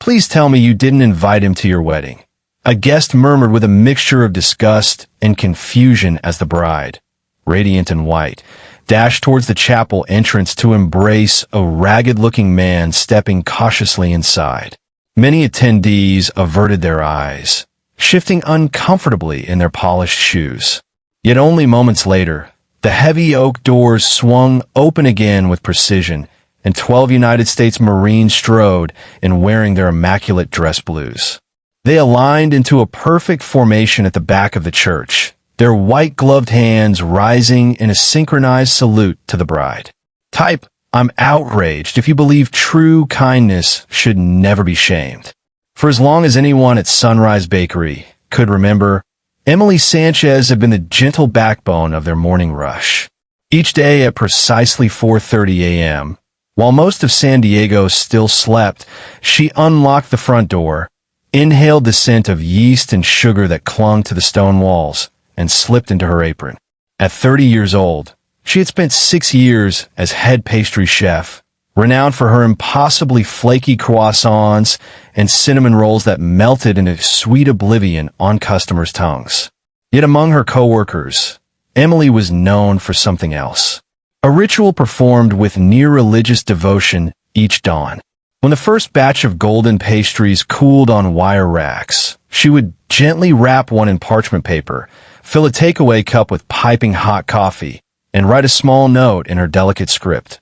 Please tell me you didn't invite him to your wedding." A guest murmured with a mixture of disgust and confusion as the bride, radiant in white, dashed towards the chapel entrance to embrace a ragged-looking man stepping cautiously inside. Many attendees averted their eyes, shifting uncomfortably in their polished shoes. Yet only moments later, the heavy oak doors swung open again with precision, and 12 United States Marines strode in wearing their immaculate dress blues. They aligned into a perfect formation at the back of the church, their white-gloved hands rising in a synchronized salute to the bride. Type, "I'm outraged if you believe true kindness should never be shamed." For as long as anyone at Sunrise Bakery could remember, Emily Sanchez had been the gentle backbone of their morning rush. Each day at precisely 4:30 a.m., while most of San Diego still slept, she unlocked the front door, inhaled the scent of yeast and sugar that clung to the stone walls, and slipped into her apron. At 30 years old, she had spent 6 years as head pastry chef, renowned for her impossibly flaky croissants and cinnamon rolls that melted into sweet oblivion on customers' tongues. Yet among her coworkers, Emily was known for something else. A ritual performed with near-religious devotion each dawn. When the first batch of golden pastries cooled on wire racks, she would gently wrap one in parchment paper, fill a takeaway cup with piping hot coffee, and write a small note in her delicate script,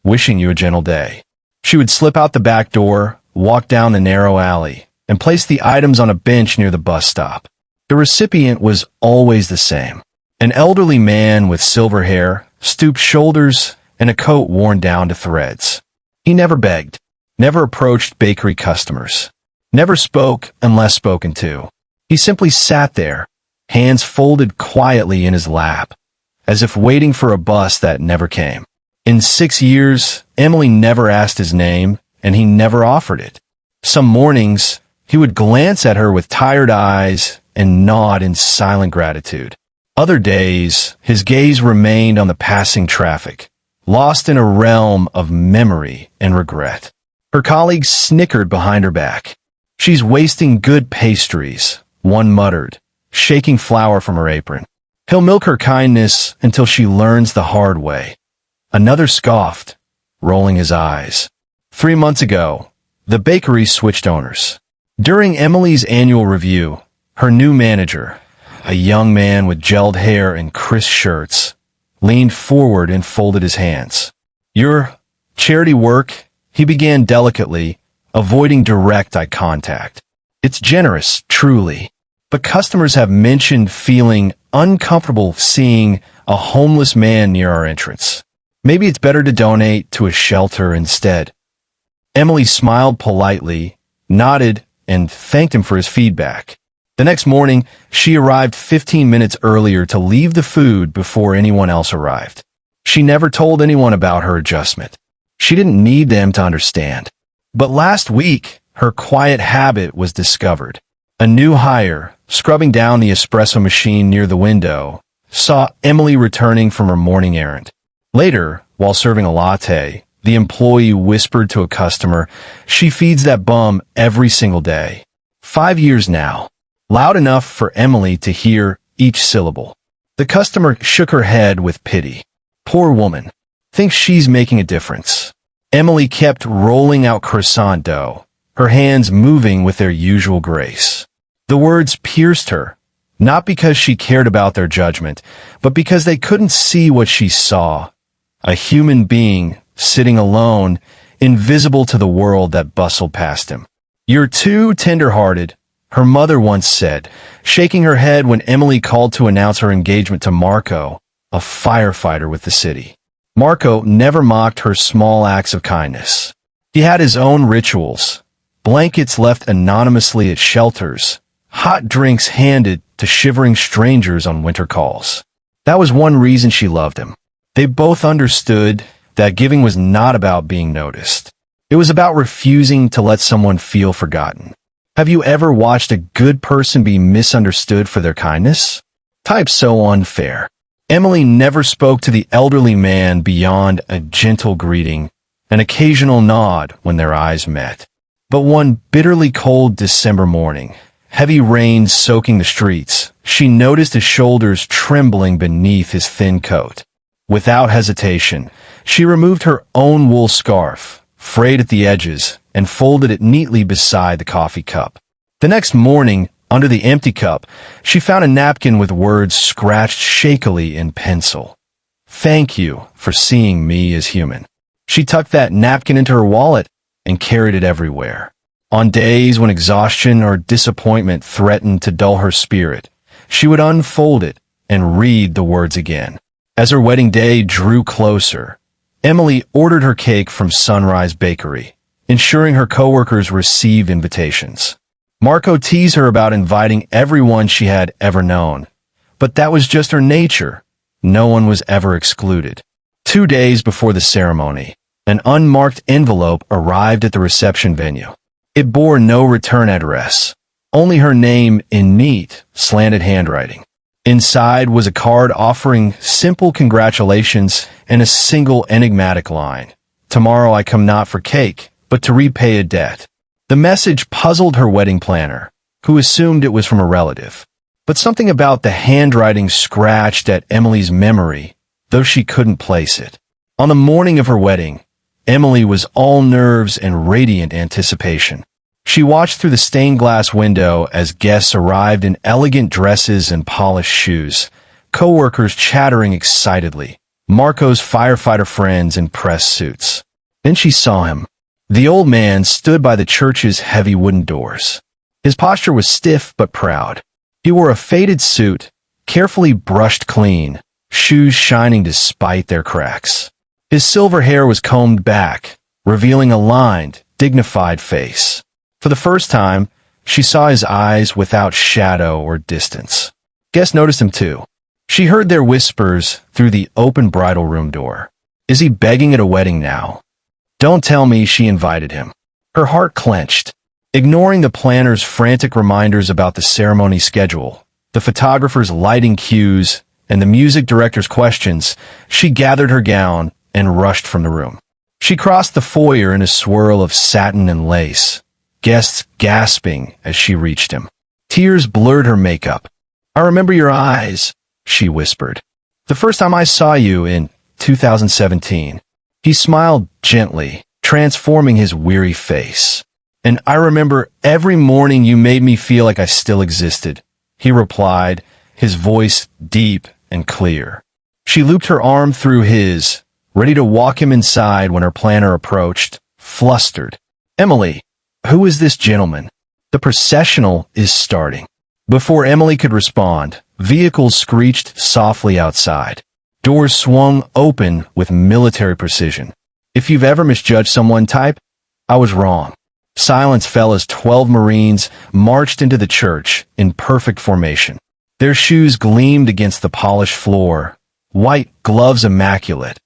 "Wishing you a gentle day." She would slip out the back door, walk down the narrow alley, and place the items on a bench near the bus stop. The recipient was always the same: an elderly man with silver hair, stooped shoulders, and a coat worn down to threads. He never begged, never approached bakery customers, never spoke unless spoken to. He simply sat there, hands folded quietly in his lap, as if waiting for a bus that never came. In 6 years, Emily never asked his name, and he never offered it. Some mornings, he would glance at her with tired eyes and nod in silent gratitude. Other days, his gaze remained on the passing traffic, lost in a realm of memory and regret. Her colleagues snickered behind her back. "She's wasting good pastries," one muttered, shaking flour from her apron. "He'll milk her kindness until she learns the hard way." Another scoffed, rolling his eyes. 3 months ago, the bakery switched owners. During Emily's annual review, her new manager, a young man with gelled hair and crisp shirts, leaned forward and folded his hands. "Your charity work," he began delicately, avoiding direct eye contact. "It's generous, truly. But customers have mentioned feeling uncomfortable seeing a homeless man near our entrance. Maybe it's better to donate to a shelter instead." Emily smiled politely, nodded, and thanked him for his feedback. The next morning, she arrived 15 minutes earlier to leave the food before anyone else arrived. She never told anyone about her adjustment. She didn't need them to understand. But last week, her quiet habit was discovered. A new hire, scrubbing down the espresso machine near the window, saw Emily returning from her morning errand. Later, while serving a latte, the employee whispered to a customer, "She feeds that bum every single day." 5 years now. Loud enough for Emily to hear each syllable. The customer shook her head with pity. "Poor woman. Thinks she's making a difference." Emily kept rolling out croissant dough, her hands moving with their usual grace. The words pierced her, not because she cared about their judgment, but because they couldn't see what she saw: a human being sitting alone, invisible to the world that bustled past him. "You're too tender-hearted," her mother once said, shaking her head when Emily called to announce her engagement to Marco, a firefighter with the city. Marco never mocked her small acts of kindness. He had his own rituals: blankets left anonymously at shelters, hot drinks handed to shivering strangers on winter calls. That was one reason she loved him. They both understood that giving was not about being noticed. It was about refusing to let someone feel forgotten. Have you ever watched a good person be misunderstood for their kindness? Type so unfair. Emily never spoke to the elderly man beyond a gentle greeting, an occasional nod when their eyes met. But one bitterly cold December morning, heavy rain soaking the streets, she noticed his shoulders trembling beneath his thin coat. Without hesitation, she removed her own wool scarf, frayed at the edges, and folded it neatly beside the coffee cup. The next morning, under the empty cup, she found a napkin with words scratched shakily in pencil. "Thank you for seeing me as human." She tucked that napkin into her wallet and carried it everywhere. On days when exhaustion or disappointment threatened to dull her spirit, she would unfold it and read the words again. As her wedding day drew closer, Emily ordered her cake from Sunrise Bakery, ensuring her coworkers received invitations. Marco teased her about inviting everyone she had ever known, but that was just her nature. No one was ever excluded. 2 days before the ceremony, an unmarked envelope arrived at the reception venue. It bore no return address, only her name in neat, slanted handwriting. Inside was a card offering simple congratulations and a single enigmatic line. "Tomorrow I come not for cake, but to repay a debt." The message puzzled her wedding planner, who assumed it was from a relative. But something about the handwriting scratched at Emily's memory, though she couldn't place it. On the morning of her wedding, Emily was all nerves and radiant anticipation. She watched through the stained glass window as guests arrived in elegant dresses and polished shoes, co-workers chattering excitedly, Marco's firefighter friends in press suits. Then she saw him. The old man stood by the church's heavy wooden doors. His posture was stiff but proud. He wore a faded suit, carefully brushed clean, shoes shining despite their cracks. His silver hair was combed back, revealing a lined, dignified face. For the first time, she saw his eyes without shadow or distance. Guests noticed him too. She heard their whispers through the open bridal room door. "Is he begging at a wedding now? Don't tell me she invited him." Her heart clenched. Ignoring the planner's frantic reminders about the ceremony schedule, the photographer's lighting cues, and the music director's questions, she gathered her gown and rushed from the room. She crossed the foyer in a swirl of satin and lace, guests gasping as she reached him. Tears blurred her makeup. "I remember your eyes," she whispered. "The first time I saw you in 2017. He smiled gently, transforming his weary face. "And I remember every morning you made me feel like I still existed," he replied, his voice deep and clear. She looped her arm through his, ready to walk him inside when her planner approached, flustered. "Emily, who is this gentleman? The processional is starting." Before Emily could respond, vehicles screeched softly outside. Doors swung open with military precision. "If you've ever misjudged someone, type, I was wrong." Silence fell as 12 Marines marched into the church in perfect formation. Their shoes gleamed against the polished floor, white gloves immaculate,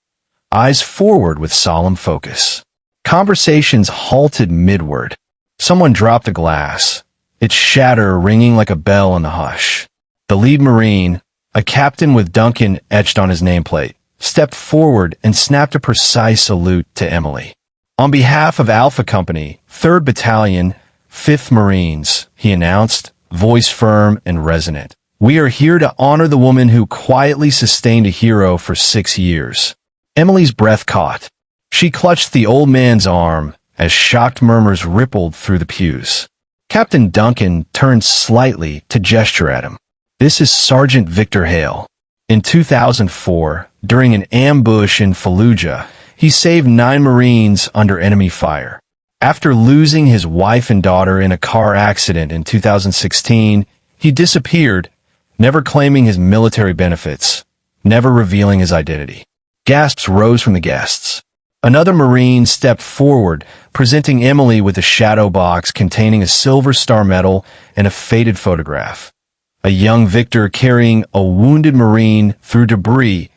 eyes forward with solemn focus. Conversations halted midward. Someone dropped a glass, its shatter ringing like a bell in the hush. The lead Marine, a captain with Duncan etched on his nameplate, stepped forward and snapped a precise salute to Emily. "On behalf of Alpha Company, 3rd Battalion, 5th Marines," he announced, voice firm and resonant. "We are here to honor the woman who quietly sustained a hero for 6 years." Emily's breath caught. She clutched the old man's arm as shocked murmurs rippled through the pews. Captain Duncan turned slightly to gesture at him. "This is Sergeant Victor Hale. In 2004, during an ambush in Fallujah, he saved 9 Marines under enemy fire. After losing his wife and daughter in a car accident in 2016, he disappeared, never claiming his military benefits, never revealing his identity." Gasps rose from the guests. Another Marine stepped forward, presenting Emily with a shadow box containing a Silver Star medal and a faded photograph. A young Victor carrying a wounded Marine through debris,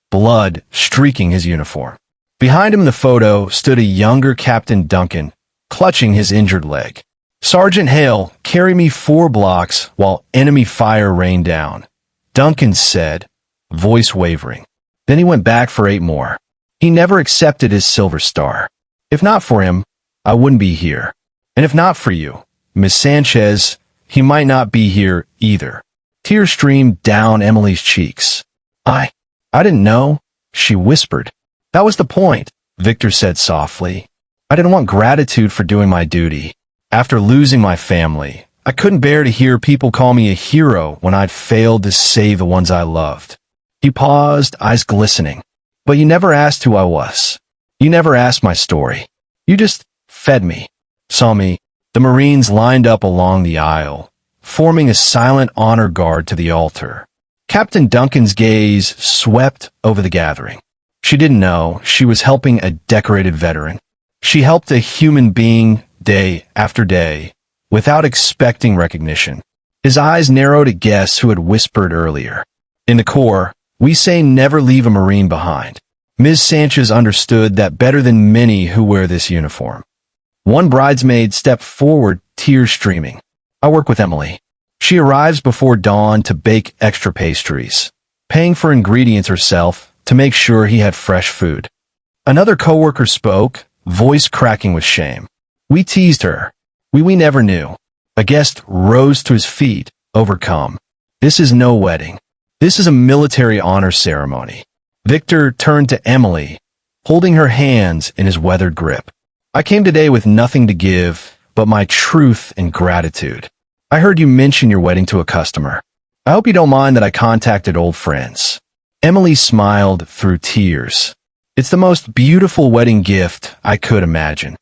blood streaking his uniform. Behind him in the photo stood a younger Captain Duncan, clutching his injured leg. "Sergeant Hale, carry me 4 blocks while enemy fire rained down," Duncan said, voice wavering. Then he went back for 8 more. He never accepted his Silver Star. "If not for him, I wouldn't be here." And if not for you, Miss Sanchez, he might not be here either. Tears streamed down Emily's cheeks. I didn't know, she whispered. That was the point, Victor said softly. I didn't want gratitude for doing my duty. After losing my family, I couldn't bear to hear people call me a hero when I'd failed to save the ones I loved. He paused, eyes glistening. But you never asked who I was. You never asked my story. You just fed me, saw me. The Marines lined up along the aisle, forming a silent honor guard to the altar. Captain Duncan's gaze swept over the gathering. She didn't know she was helping a decorated veteran. She helped a human being day after day, without expecting recognition. His eyes narrowed to guess who had whispered earlier. In the Corps, we say never leave a Marine behind. Ms. Sanchez understood that better than many who wear this uniform. One bridesmaid stepped forward, tears streaming. I work with Emily. She arrives before dawn to bake extra pastries, paying for ingredients herself to make sure he had fresh food. Another coworker spoke, voice cracking with shame. We teased her. We never knew. A guest rose to his feet, overcome. This is no wedding. This is a military honor ceremony. Victor turned to Emily, holding her hands in his weathered grip. I came today with nothing to give but my truth and gratitude. I heard you mention your wedding to a customer. I hope you don't mind that I contacted old friends. Emily smiled through tears. It's the most beautiful wedding gift I could imagine.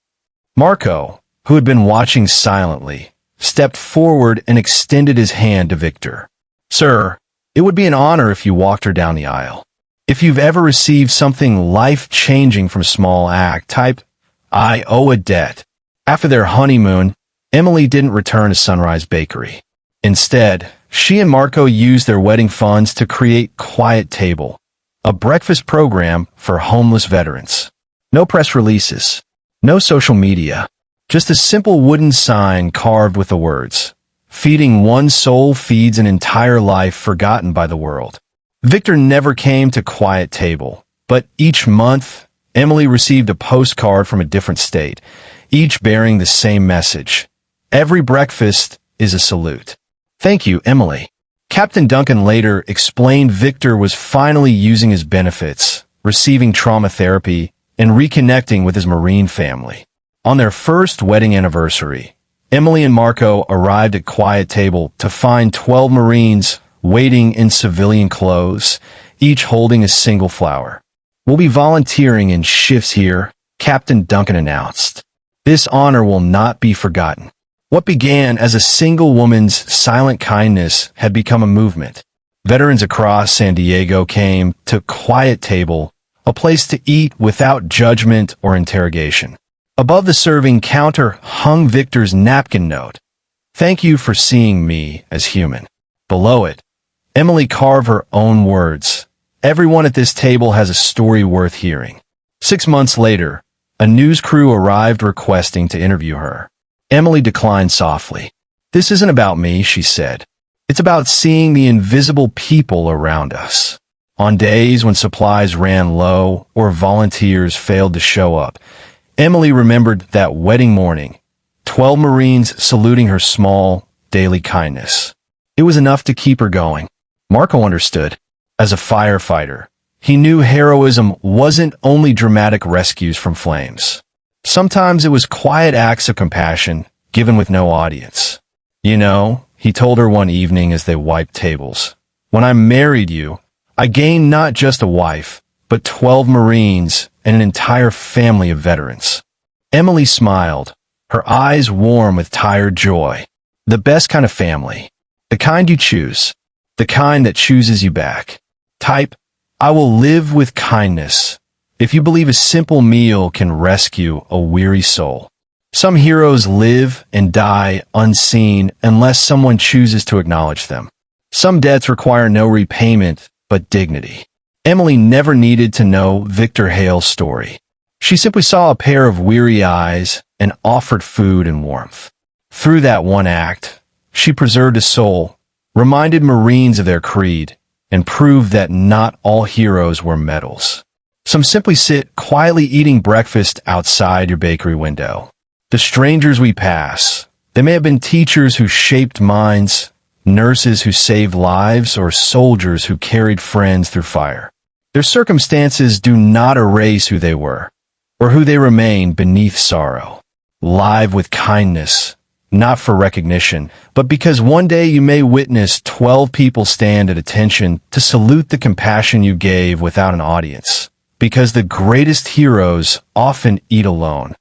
Marco, who had been watching silently, stepped forward and extended his hand to Victor. Sir, it would be an honor if you walked her down the aisle. If you've ever received something life-changing from a small act, type, I owe a debt. After their honeymoon, Emily didn't return to Sunrise Bakery. Instead, she and Marco used their wedding funds to create Quiet Table, a breakfast program for homeless veterans. No press releases, no social media, just a simple wooden sign carved with the words, "Feeding one soul feeds an entire life forgotten by the world." Victor never came to Quiet Table, but each month, Emily received a postcard from a different state, each bearing the same message. Every breakfast is a salute. Thank you, Emily. Captain Duncan later explained Victor was finally using his benefits, receiving trauma therapy, and reconnecting with his Marine family. On their first wedding anniversary, Emily and Marco arrived at Quiet Table to find 12 Marines waiting in civilian clothes, each holding a single flower. We'll be volunteering in shifts here, Captain Duncan announced. This honor will not be forgotten. What began as a single woman's silent kindness had become a movement. Veterans across San Diego came to Quiet Table, a place to eat without judgment or interrogation. Above the serving counter hung Victor's napkin note. Thank you for seeing me as human. Below it, Emily carved her own words. Everyone at this table has a story worth hearing. 6 months later, a news crew arrived requesting to interview her. Emily declined softly. This isn't about me, she said. It's about seeing the invisible people around us. On days when supplies ran low or volunteers failed to show up, Emily remembered that wedding morning, 12 Marines saluting her small, daily kindness. It was enough to keep her going. Marco understood. As a firefighter, he knew heroism wasn't only dramatic rescues from flames. Sometimes it was quiet acts of compassion, given with no audience. You know, he told her one evening as they wiped tables, when I married you, I gained not just a wife, but 12 Marines and an entire family of veterans. Emily smiled, her eyes warm with tired joy. The best kind of family. The kind you choose. The kind that chooses you back. Type, I will live with kindness. If you believe a simple meal can rescue a weary soul. Some heroes live and die unseen unless someone chooses to acknowledge them. Some debts require no repayment but dignity. Emily never needed to know Victor Hale's story. She simply saw a pair of weary eyes and offered food and warmth. Through that one act, she preserved a soul, reminded Marines of their creed, and proved that not all heroes wear medals. Some simply sit quietly eating breakfast outside your bakery window. The strangers we pass. They may have been teachers who shaped minds, nurses who saved lives, or soldiers who carried friends through fire. Their circumstances do not erase who they were, or who they remain beneath sorrow. Live with kindness, not for recognition, but because one day you may witness 12 people stand at attention to salute the compassion you gave without an audience. Because the greatest heroes often eat alone.